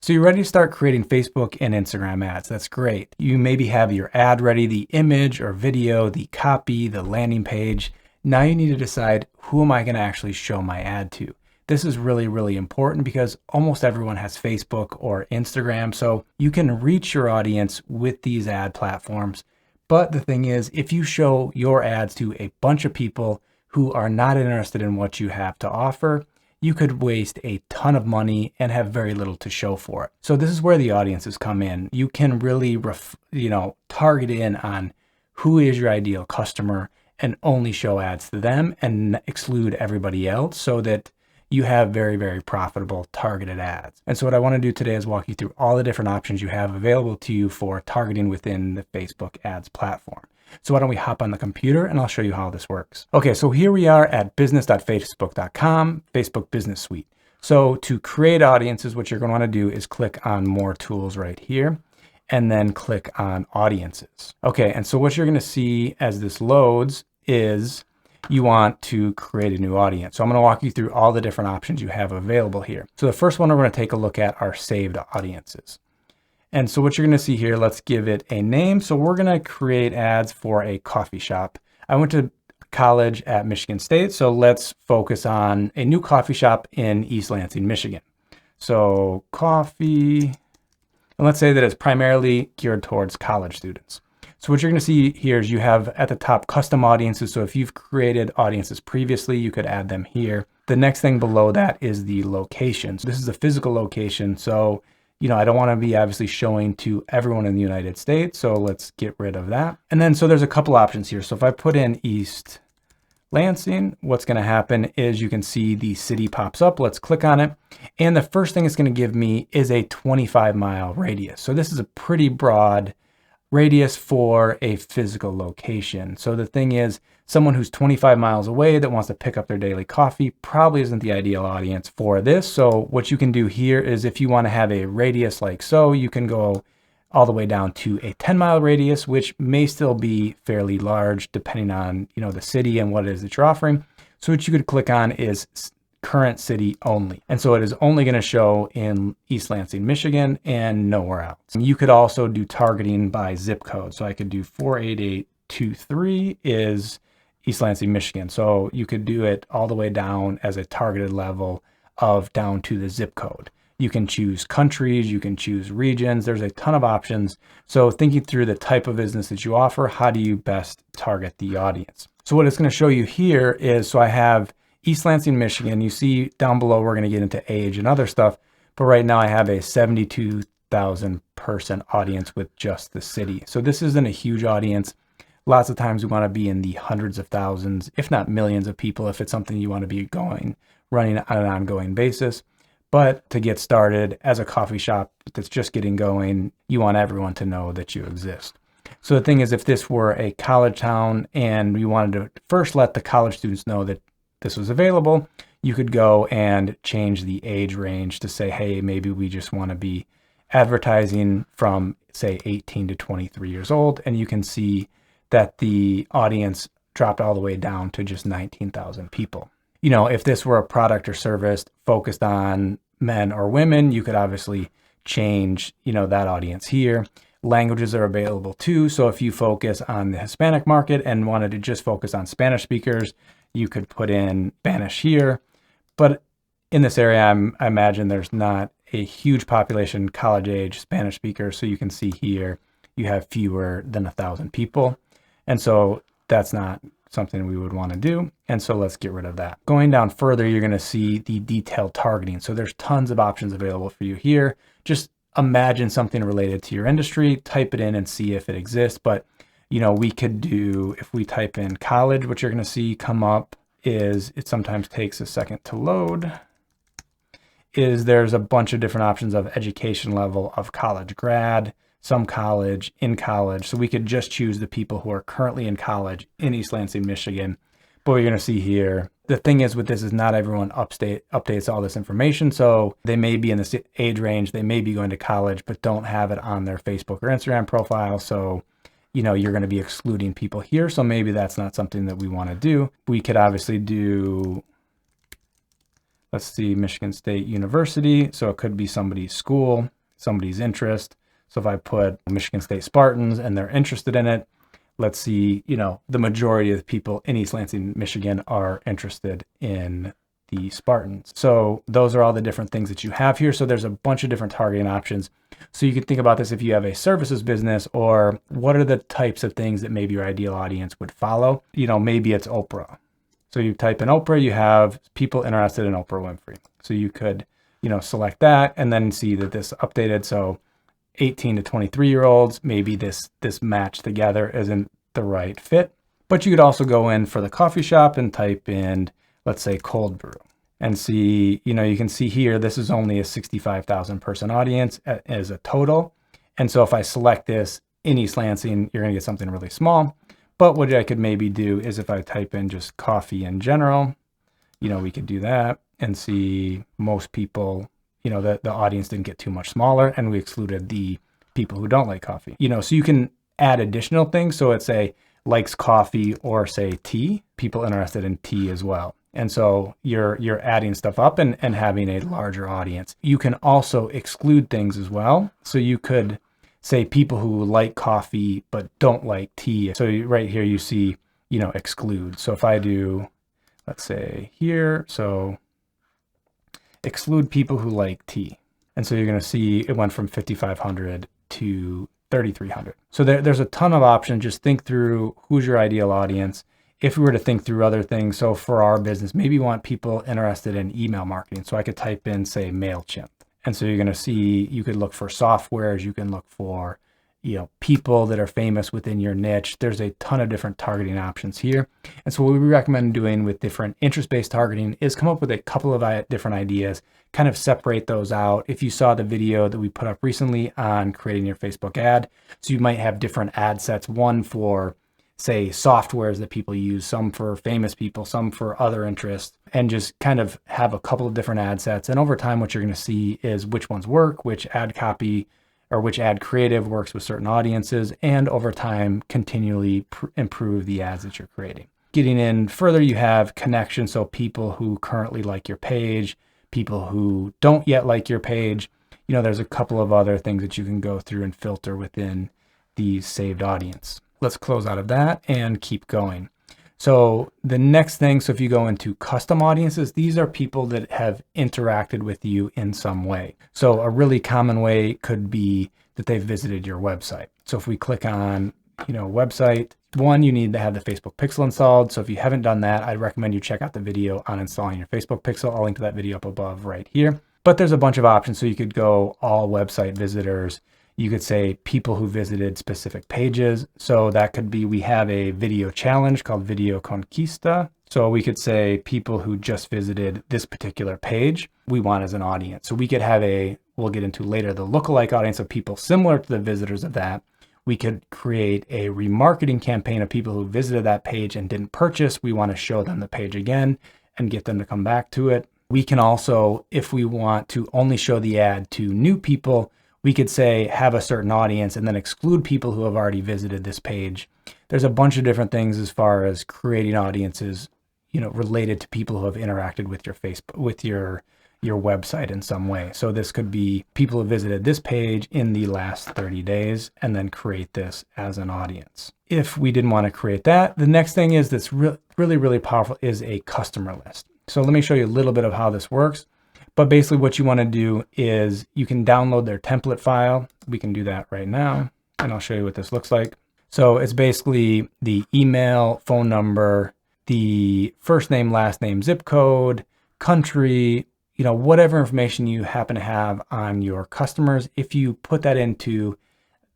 So you're ready to start creating Facebook and Instagram ads. That's great. You maybe have your ad ready, the image or video, the copy, the landing page. Now you need to decide, who am I going to actually show my ad to? This is really, really important because almost everyone has Facebook or Instagram. So you can reach your audience with these ad platforms. But the thing is, if you show your ads to a bunch of people who are not interested in what you have to offer, you could waste a ton of money and have very little to show for it. So this is where the audiences come in. You can really, target in on who is your ideal customer and only show ads to them and exclude everybody else so that you have very, very profitable targeted ads. And so what I want to do today is walk you through all the different options you have available to you for targeting within the Facebook ads platform. So why don't we hop on the computer and I'll show you how this works. Okay, so here we are at business.facebook.com, Facebook Business Suite. So to create audiences, what you're going to want to do is click on More Tools right here, and then click on Audiences. Okay, and so what you're going to see as this loads is you want to create a new audience. So I'm going to walk you through all the different options you have available here. So the first one we're going to take a look at are saved audiences. And so what you're going to see here, let's give it a name. So we're going to create ads for a coffee shop. I went to college at Michigan State, so let's focus on a new coffee shop in East Lansing, Michigan. So coffee, and let's say that it's primarily geared towards college students. So what you're going to see here is you have at the top custom audiences. So if you've created audiences previously, you could add them here. The next thing below that is the location. So this is a physical location. So I don't want to be obviously showing to everyone in the United States. So let's get rid of that. And then, so there's a couple options here. So if I put in East Lansing, what's going to happen is you can see the city pops up. Let's click on it. And the first thing it's going to give me is a 25-mile radius. So this is a pretty broad radius for a physical location. So the thing is, someone who's 25 miles away that wants to pick up their daily coffee probably isn't the ideal audience for this. So what you can do here is, if you want to have a radius like so, you can go all the way down to a 10-mile radius, which may still be fairly large depending on, the city and what it is that you're offering. So what you could click on is current city only. And so it is only going to show in East Lansing, Michigan, and nowhere else. You could also do targeting by zip code. So I could do 48823 is East Lansing, Michigan. So you could do it all the way down as a targeted level of down to the zip code. You can choose countries, you can choose regions. There's a ton of options. So thinking through the type of business that you offer, how do you best target the audience? So what it's going to show you here is, so I have East Lansing, Michigan. You see down below, we're going to get into age and other stuff. But right now I have a 72,000 person audience with just the city. So this isn't a huge audience. Lots of times we want to be in the hundreds of thousands, if not millions of people, if it's something you want to be running on an ongoing basis. But to get started as a coffee shop that's just getting going, you want everyone to know that you exist. So the thing is, if this were a college town and you wanted to first let the college students know that this was available, you could go and change the age range to say, hey, maybe we just want to be advertising from, say, 18 to 23 years old. And you can see that the audience dropped all the way down to just 19,000 people. If this were a product or service focused on men or women, you could obviously change, that audience here. Languages are available too. So if you focus on the Hispanic market and wanted to just focus on Spanish speakers, you could put in Spanish here. But in this area, I imagine there's not a huge population, college age Spanish speakers. So you can see here, you have fewer than 1,000 people. And so that's not something we would want to do. And so let's get rid of that. Going down further, you're going to see the detailed targeting. So there's tons of options available for you here. Just imagine something related to your industry, type it in and see if it exists. But, we could do, if we type in college, what you're going to see come up is, it sometimes takes a second to load, is there's a bunch of different options of education level, of college grad, some college, in college. So we could just choose the people who are currently in college in East Lansing, Michigan. But you're going to see here, the thing is with this is not everyone updates all this information. So they may be in this age range, they may be going to college, but don't have it on their Facebook or Instagram profile. So, you're going to be excluding people here. So maybe that's not something that we want to do. We could obviously do, Let's see, Michigan State University. So it could be somebody's school, somebody's interest. So if I put Michigan State Spartans and they're interested in it, let's see, the majority of the people in East Lansing, Michigan are interested in the Spartans. So those are all the different things that you have here. So there's a bunch of different targeting options. So you can think about this if you have a services business, or what are the types of things that maybe your ideal audience would follow? Maybe it's Oprah. So you type in Oprah, you have people interested in Oprah Winfrey. So you could, select that and then see that this updated. So 18 to 23-year-olds, maybe this match together isn't the right fit. But you could also go in for the coffee shop and type in, let's say, cold brew, and see, you can see here, this is only a 65,000 person audience as a total. And so if I select this in East Lansing, you're going to get something really small. But what I could maybe do is if I type in just coffee in general, we could do that and see most people, the audience didn't get too much smaller, and we excluded the people who don't like coffee. So you can add additional things. So it's say likes coffee, or say tea, people interested in tea as well. And so you're adding stuff up and having a larger audience. You can also exclude things as well. So you could say people who like coffee but don't like tea. So right here you see, exclude. So if I do, let's say here, so exclude people who like tea. And so you're going to see it went from 5,500 to 3,300. So there's a ton of options. Just think through who's your ideal audience. If we were to think through other things, so for our business, maybe you want people interested in email marketing. So I could type in, say, MailChimp. And so you're going to see, you could look for softwares, you can look for, people that are famous within your niche. There's a ton of different targeting options here. And so what we recommend doing with different interest-based targeting is come up with a couple of different ideas, kind of separate those out. If you saw the video that we put up recently on creating your Facebook ad, so you might have different ad sets, one for, say, softwares that people use, some for famous people, some for other interests, and just kind of have a couple of different ad sets. And over time, what you're going to see is which ones work, which ad copy or which ad creative works with certain audiences, and over time, continually improve the ads that you're creating. Getting in further, you have connections. So people who currently like your page, people who don't yet like your page, there's a couple of other things that you can go through and filter within the saved audience. Let's close out of that and keep going. So the next thing, so if you go into custom audiences, these are people that have interacted with you in some way. So a really common way could be that they've visited your website. So if we click on, website, one, you need to have the Facebook Pixel installed. So if you haven't done that, I'd recommend you check out the video on installing your Facebook Pixel. I'll link to that video up above right here. But there's a bunch of options. So you could go all website visitors. You could say people who visited specific pages. So that could be, we have a video challenge called Video Conquista. So we could say people who just visited this particular page, we want as an audience. So we could have we'll get into later, the lookalike audience of people similar to the visitors of that. We could create a remarketing campaign of people who visited that page and didn't purchase. We want to show them the page again and get them to come back to it. We can also, if we want to only show the ad to new people, we could say have a certain audience and then exclude people who have already visited this page. There's a bunch of different things as far as creating audiences, related to people who have interacted with your Facebook, with your website in some way. So this could be people who visited this page in the last 30 days and then create this as an audience. If we didn't want to create that, the next thing is that's really, really powerful is a customer list. So let me show you a little bit of how this works. But basically what you want to do is you can download their template file. We can do that right now, and I'll show you what this looks like. So it's basically the email, phone number, the first name, last name, zip code, country, whatever information you happen to have on your customers. If you put that into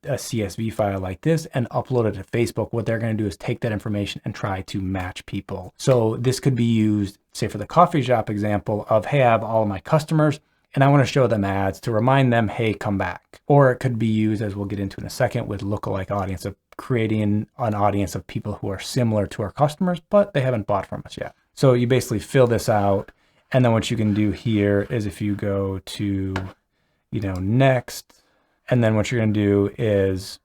a CSV file like this and upload it to Facebook, what they're going to do is take that information and try to match people. So this could be used, say, for the coffee shop example of, hey, I have all of my customers and I want to show them ads to remind them, hey, come back. Or it could be used, as we'll get into in a second, with lookalike audience, of creating an audience of people who are similar to our customers, but they haven't bought from us yet. So you basically fill this out. And then what you can do here is if you go to, next, and then what you're going to do is,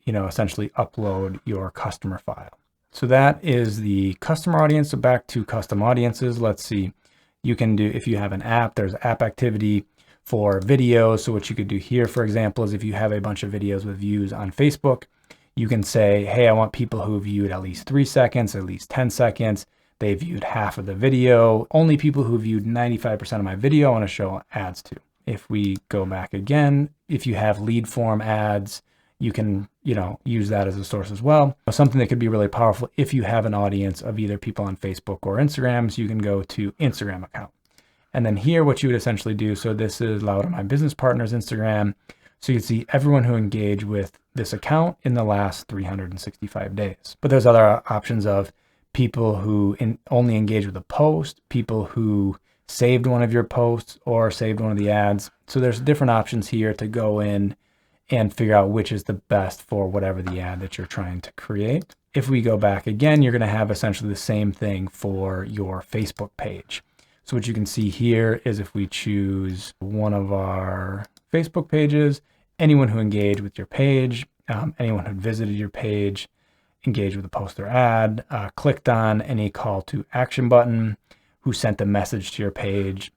essentially upload your customer file. So that is the customer audience. So back to custom audiences. Let's see. You can do, if you have an app, there's app activity for videos. So what you could do here, for example, is if you have a bunch of videos with views on Facebook, you can say, hey, I want people who viewed at least 3 seconds, at least 10 seconds. They viewed half of the video. Only people who viewed 95% of my video I want to show ads to. If we go back again, if you have lead form ads, you can, use that as a source as well. Something that could be really powerful if you have an audience of either people on Facebook or Instagram, so you can go to Instagram account. And then here, what you would essentially do, so this is Loud on My Business Partners Instagram. So you can see everyone who engaged with this account in the last 365 days. But there's other options of people who only engage with a post, people who saved one of your posts or saved one of the ads. So there's different options here to go in and figure out which is the best for whatever the ad that you're trying to create. If we go back again, you're going to have essentially the same thing for your Facebook page. So what you can see here is if we choose one of our Facebook pages, anyone who engaged with your page, anyone who visited your page, engaged with a post or ad, clicked on any call to action button, who sent a message to your page.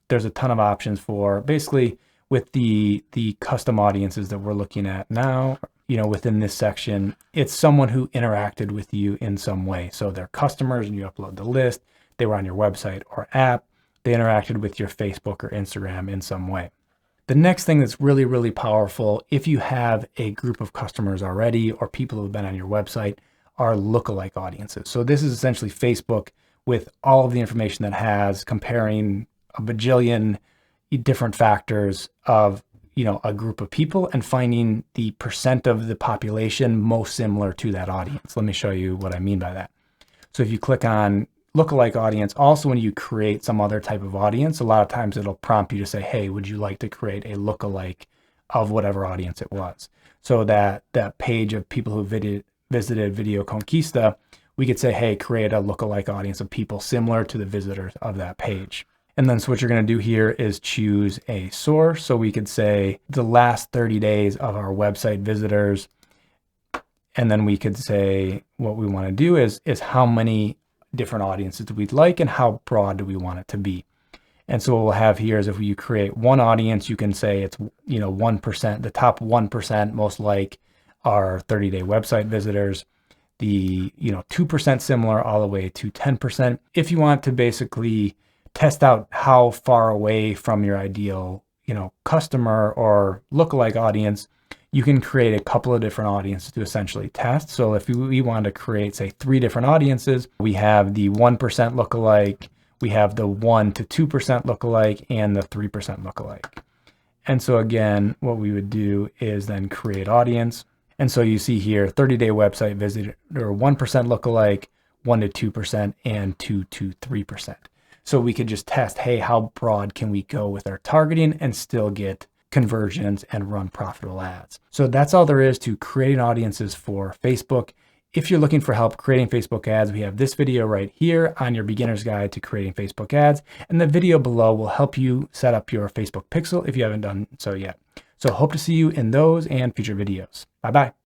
There's a ton of options for basically with the custom audiences that we're looking at now, within this section, it's someone who interacted with you in some way. So they're customers and you upload the list, they were on your website or app, they interacted with your Facebook or Instagram in some way. The next thing that's really, really powerful, if you have a group of customers already or people who have been on your website, are lookalike audiences. So this is essentially Facebook with all of the information that has comparing a bajillion different factors of, a group of people and finding the percent of the population most similar to that audience. Let me show you what I mean by that. So if you click on lookalike audience, also when you create some other type of audience, a lot of times it'll prompt you to say, hey, would you like to create a lookalike of whatever audience it was? So that page of people who visited Video Conquista, we could say, hey, create a lookalike audience of people similar to the visitors of that page. And then so what you're going to do here is choose a source. So we could say the last 30 days of our website visitors. And then we could say what we want to do is how many different audiences do we like and how broad do we want it to be. And so what we'll have here is if you create one audience, you can say it's, 1%, the top 1% most like are 30-day website visitors, the, 2% similar all the way to 10%. If you want to basically test out how far away from your ideal, customer or lookalike audience, you can create a couple of different audiences to essentially test. So if we want to create, say, 3 different audiences, we have the 1% lookalike, we have the 1 to 2% lookalike, and the 3% lookalike. And so again, what we would do is then create audience. And so you see here, 30-day website visitor, 1% lookalike, 1 to 2%, and 2 to 3%. So we could just test, hey, how broad can we go with our targeting and still get conversions and run profitable ads. So that's all there is to creating audiences for Facebook. If you're looking for help creating Facebook ads, we have this video right here on your beginner's guide to creating Facebook ads. And the video below will help you set up your Facebook pixel if you haven't done so yet. So hope to see you in those and future videos. Bye-bye.